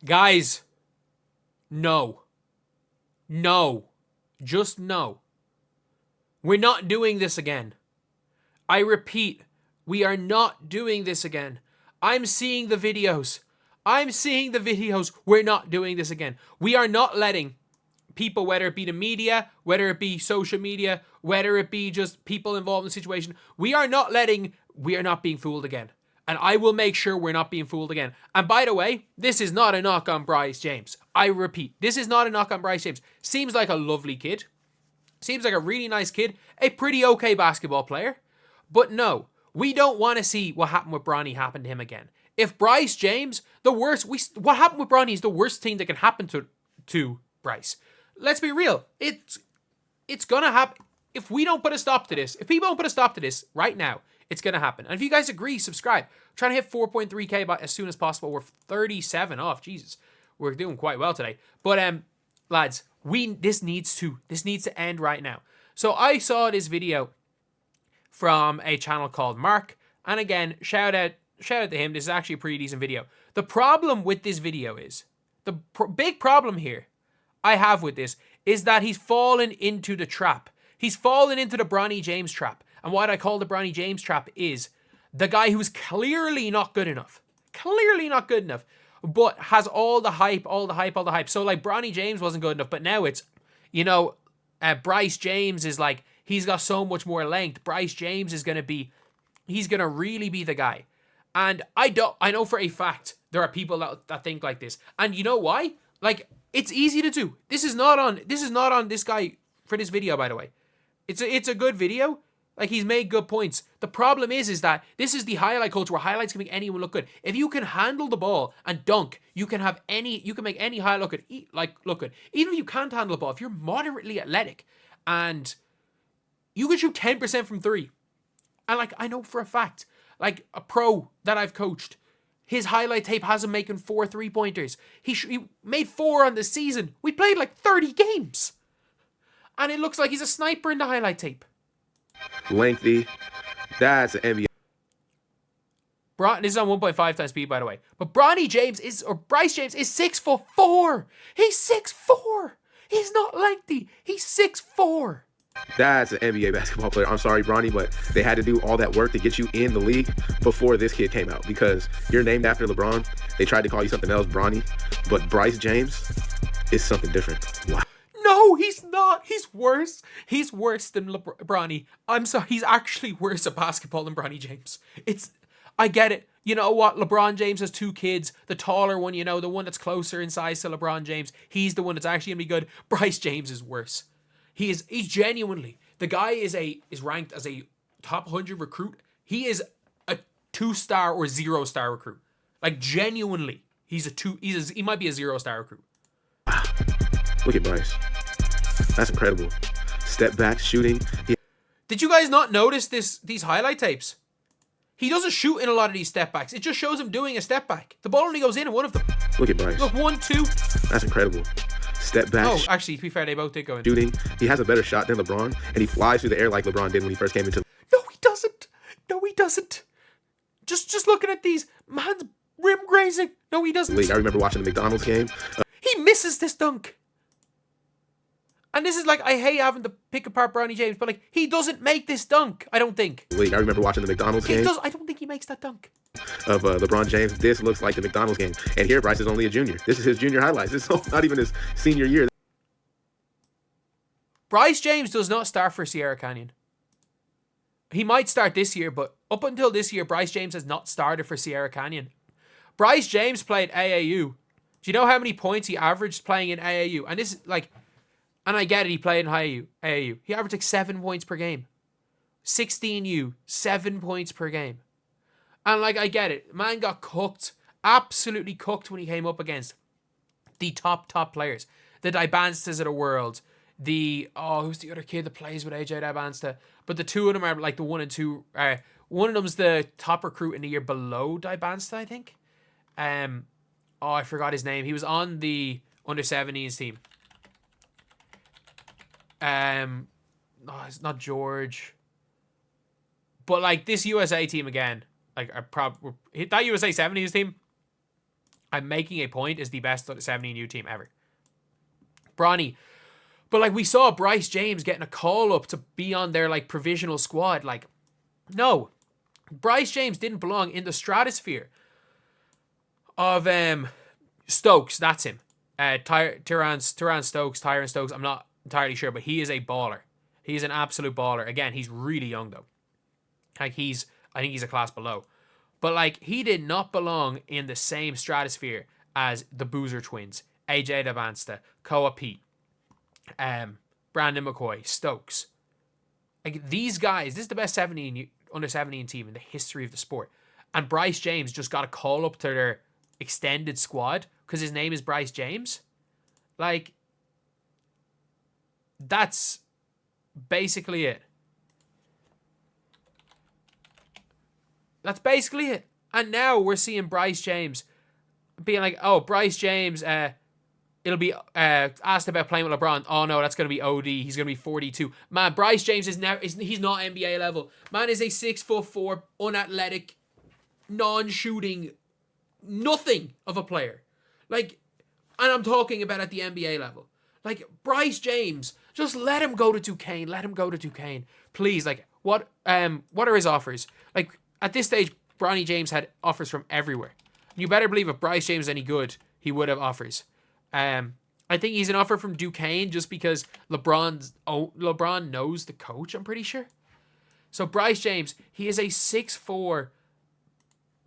Guys, no. No. Just no. We're not doing this again. I repeat, we are not doing this again. I'm seeing the videos. We're not doing this again. We are not letting people, whether it be the media, whether it be social media, whether it be just people involved in the situation, we are not being fooled again. And I will make sure we're not being fooled again. And by the way, this is not a knock on Bryce James. I repeat, this is not a knock on Bryce James. Seems like a lovely kid. Seems like a really nice kid. A pretty okay basketball player. But no, we don't want to see what happened with Bronny happen to him again. If Bryce James, what happened with Bronny is the worst thing that can happen to Bryce. Let's be real. It's going to happen. If we don't put a stop to this, if people don't put a stop to this right now, it's going to happen. And if you guys agree, subscribe. I'm trying to hit 4.3k by as soon as possible. We're 37 off. Jesus. We're doing quite well today. But lads, this needs to end right now. So I saw this video from a channel called Mark, and again, shout out to him. This is actually a pretty decent video. The problem with this video is the big problem here I have with this is that he's fallen into the trap. He's fallen into the Bronny James trap. And what I call the Bronny James trap is the guy who's clearly not good enough. Clearly not good enough. But has all the hype. So like Bronny James wasn't good enough, but now it's, Bryce James is like, he's got so much more length. Bryce James is he's going to really be the guy. And I know for a fact there are people that think like this. And you know why? Like, it's easy to do. This is not on this guy for this video, by the way. It's a good video. Like, he's made good points. The problem is that this is the highlight culture where highlights can make anyone look good. If you can handle the ball and dunk, you can make any highlight look good. Even if you can't handle the ball, if you're moderately athletic and you can shoot 10% from three. And like, I know for a fact, like a pro that I've coached, his highlight tape has him making 4 3-pointers. He made 4 on the season. We played like 30 games. And it looks like he's a sniper in the highlight tape. Lengthy. That's an NBA. This is on 1.5 times speed, by the way. But Bryce James is 6'4". He's 6'4". He's not lengthy. He's 6'4". That's an NBA basketball player. I'm sorry, Bronny, but they had to do all that work to get you in the league before this kid came out because you're named after LeBron. They tried to call you something else, Bronny, but Bryce James is something different. Wow. No, he's not. He's worse. He's worse than Bronny. I'm sorry. He's actually worse at basketball than Bronny James. I get it. You know what? LeBron James has 2 kids. The taller one, the one that's closer in size to LeBron James, he's the one that's actually going to be good. Bryce James is worse. He's genuinely, the guy is ranked as a top 100 recruit. He is a 2-star or 0-star recruit. Like, genuinely, he might be a 0-star recruit. Look at Bryce. That's incredible. Step back, shooting. Did you guys not notice these highlight tapes? He doesn't shoot in a lot of these step backs. It just shows him doing a step back. The ball only goes in one of them. Look at Bryce. Look, 1, 2. That's incredible. Step back. Oh, actually, to be fair, they both did go in. Shooting. He has a better shot than LeBron, and he flies through the air like LeBron did when he first came into. No, he doesn't. Just looking at these, man's rim grazing. No, he doesn't. I remember watching the McDonald's game. He misses this dunk. And this is like, I hate having to pick apart Bronny James, but like, he doesn't make this dunk, I don't think. I remember watching the McDonald's game. I don't think he makes that dunk. Of LeBron James. This looks like the McDonald's game. And here, Bryce is only a junior. This is his junior highlights. This is not even his senior year. Bryce James does not start for Sierra Canyon. He might start this year, but up until this year, Bryce James has not started for Sierra Canyon. Bryce James played AAU. Do you know how many points he averaged playing in AAU? And this is like, and I get it, he played in AAU. He averaged like 7 points per game. 16U, 7 points per game. And like, I get it. Man got cooked, absolutely cooked when he came up against the top players. The Dibanstas of the world. Who's the other kid that plays with AJ Dibansta? But the 2 of them are like the 1 and 2. One of them's the top recruit in the year below Dibansta, I think. I forgot his name. He was on the under 17s team. It's not George. But like this USA team again, like that USA 70s team, I'm making a point, is the best 17U team ever. Bronny. But like we saw Bryce James getting a call up to be on their like provisional squad. Like, no. Bryce James didn't belong in the stratosphere of Stokes. That's him. Tyron Stokes. I'm not entirely sure, but he is a baller. He's an absolute baller. Again, he's really young though. Like I think he's a class below. But like he did not belong in the same stratosphere as the Boozer twins, AJ Dabansta, Koa Pete, Brandon McCoy, Stokes. Like these guys, this is the best under 17 team in the history of the sport. And Bryce James just got a call up to their extended squad because his name is Bryce James. Like, that's basically it. That's basically it. And now we're seeing Bryce James being like, oh, Bryce James, it'll be asked about playing with LeBron. Oh no, that's going to be OD. He's going to be 42. Man, Bryce James he's not NBA level. Man is a 6'4", unathletic, non-shooting, nothing of a player. Like, and I'm talking about at the NBA level. Like, Bryce James, just let him go to Duquesne. Let him go to Duquesne. Please, like, what are his offers? Like, at this stage, Bronny James had offers from everywhere. You better believe if Bryce James is any good, he would have offers. I think he's an offer from Duquesne just because LeBron knows the coach, I'm pretty sure. So Bryce James, he is a 6'4"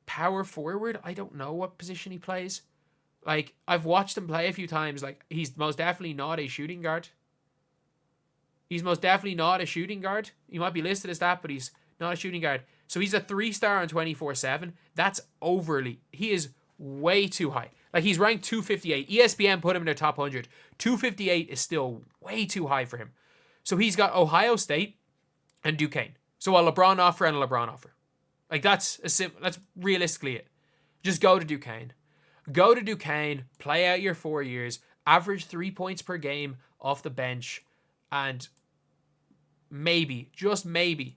power forward. I don't know what position he plays. Like, I've watched him play a few times. Like, he's most definitely not a shooting guard. He might be listed as that, but he's not a shooting guard. So he's a 3-star on 24/7. That's he is way too high. Like, he's ranked 258. ESPN put him in their top 100. 258 is still way too high for him. So he's got Ohio State and Duquesne. So a LeBron offer and a LeBron offer. Like, that's realistically it. Just go to Duquesne. Go to Duquesne, play out your 4 years, average 3 points per game off the bench, and maybe, just maybe,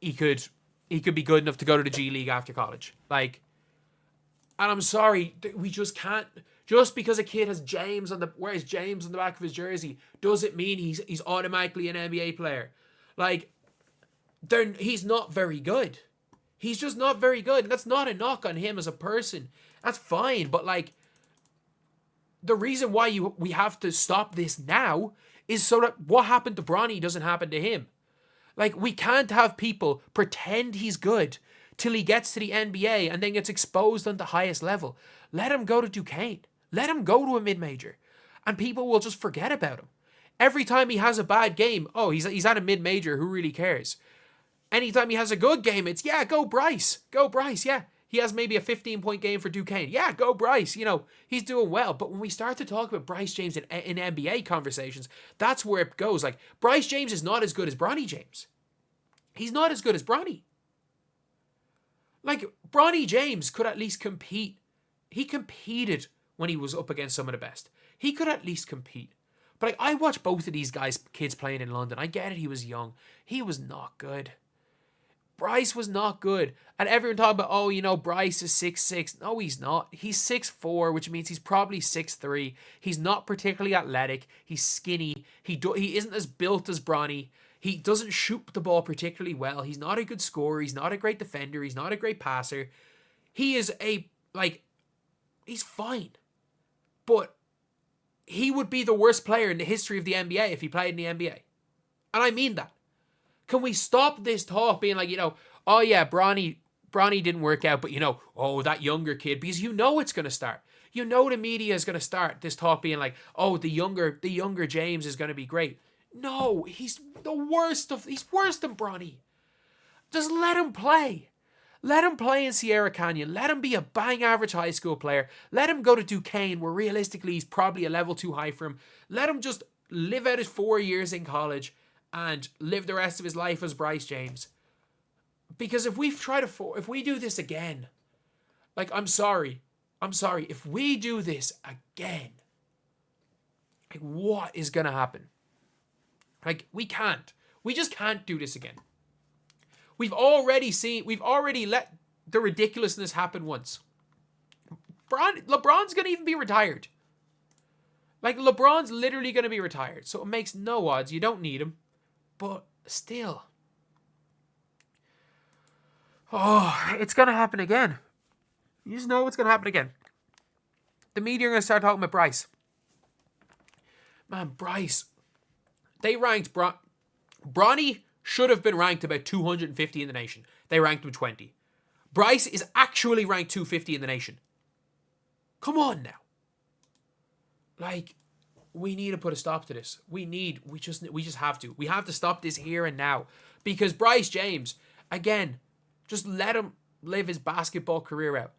he could be good enough to go to the G League after college. Like, and I'm sorry, we just can't. Just because a kid has wears James on the back of his jersey, doesn't mean he's automatically an NBA player. Like, he's not very good. He's just not very good. And that's not a knock on him as a person. That's fine. But, like, the reason why we have to stop this now is so that what happened to Bronny doesn't happen to him. Like, we can't have people pretend he's good till he gets to the NBA and then gets exposed on the highest level. Let him go to Duquesne. Let him go to a mid-major. And people will just forget about him. Every time he has a bad game, oh, he's at a mid-major, who really cares? Anytime he has a good game, it's, yeah, go Bryce. Go Bryce, yeah. He has maybe a 15-point game for Duquesne. Yeah, go Bryce. You know, he's doing well. But when we start to talk about Bryce James in NBA conversations, that's where it goes. Like, Bryce James is not as good as Bronny James. He's not as good as Bronny. Like, Bronny James could at least compete. He competed when he was up against some of the best. He could at least compete. But like, I watched both of these kids playing in London. I get it, he was young. He was not good. Bryce was not good. And everyone talking about, oh, you know, Bryce is 6'6". No, he's not. He's 6'4", which means he's probably 6'3". He's not particularly athletic. He's skinny. He isn't as built as Bronny. He doesn't shoot the ball particularly well. He's not a good scorer. He's not a great defender. He's not a great passer. He's fine. But he would be the worst player in the history of the NBA if he played in the NBA. And I mean that. Can we stop this talk being like, you know, oh yeah, Bronny didn't work out, but you know, oh, that younger kid, because you know it's going to start. You know the media is going to start this talk being like, oh, the younger James is going to be great. No, he's worse than Bronny. Just let him play. Let him play in Sierra Canyon. Let him be a bang average high school player. Let him go to Duquesne, where realistically he's probably a level too high for him. Let him just live out his 4 years in college and live the rest of his life as Bryce James. Because if we do this again, like, I'm sorry, if we do this again, like, what is going to happen? Like, we just can't do this again. We've already let the ridiculousness happen once. LeBron's going to even be retired. Like, LeBron's literally going to be retired. So it makes no odds. You don't need him. But still. Oh, it's going to happen again. You just know it's going to happen again. The media are going to start talking about Bryce. Man, Bryce. They ranked Bronny should have been ranked about 250 in the nation. They ranked him 20. Bryce is actually ranked 250 in the nation. Come on now. Like, we need to put a stop to this. We just have to. We have to stop this here and now. Because Bryce James, again, just let him live his basketball career out.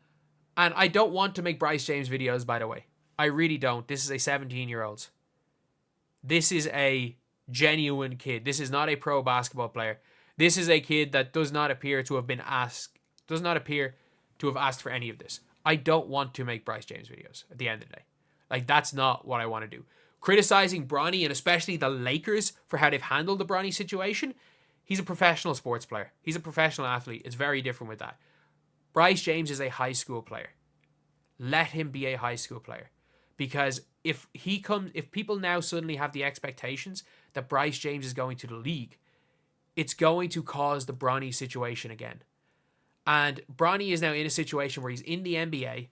And I don't want to make Bryce James videos, by the way. I really don't. This is a 17-year-old. This is a genuine kid. This is not a pro basketball player. This is a kid that does not appear to have asked for any of this. I don't want to make Bryce James videos at the end of the day. Like, that's not what I want to do. Criticizing Bronny, and especially the Lakers, for how they've handled the Bronny situation, he's a professional sports player. He's a professional athlete. It's very different with that. Bryce James is a high school player. Let him be a high school player. Because if people now suddenly have the expectations that Bryce James is going to the league, it's going to cause the Bronny situation again. And Bronny is now in a situation where he's in the NBA.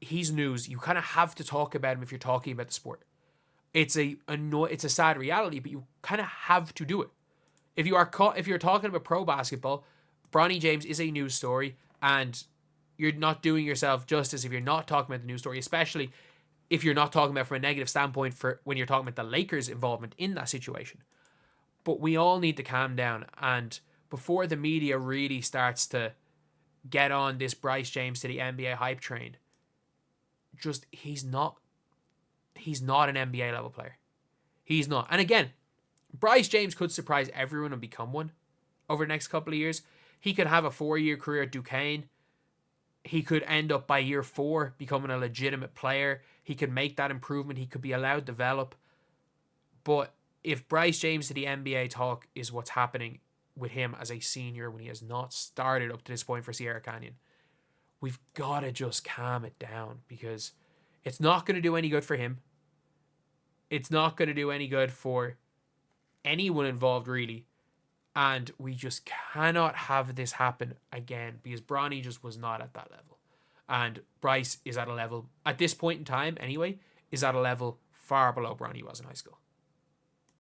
He's news. You kind of have to talk about him if you're talking about the sport. It's a sad reality, but you kind of have to do it. If you're talking about pro basketball, Bronny James is a news story, and you're not doing yourself justice if you're not talking about the news story, especially if you're not talking about from a negative standpoint for when you're talking about the Lakers' involvement in that situation. But we all need to calm down, and before the media really starts to get on this Bryce James to the NBA hype train, he's not an NBA level player. He's not. And again, Bryce James could surprise everyone and become one over the next couple of years. He could have a 4-year career at Duquesne. He could end up by year 4 becoming a legitimate player. He could make that improvement. He could be allowed to develop. But if Bryce James to the NBA talk is what's happening with him as a senior when he has not started up to this point for Sierra Canyon, we've got to just calm it down, because it's not going to do any good for him. It's not going to do any good for anyone involved, really. And we just cannot have this happen again, because Bronny just was not at that level. And Bryce is at a level, at this point in time anyway, is at a level far below Bronny was in high school.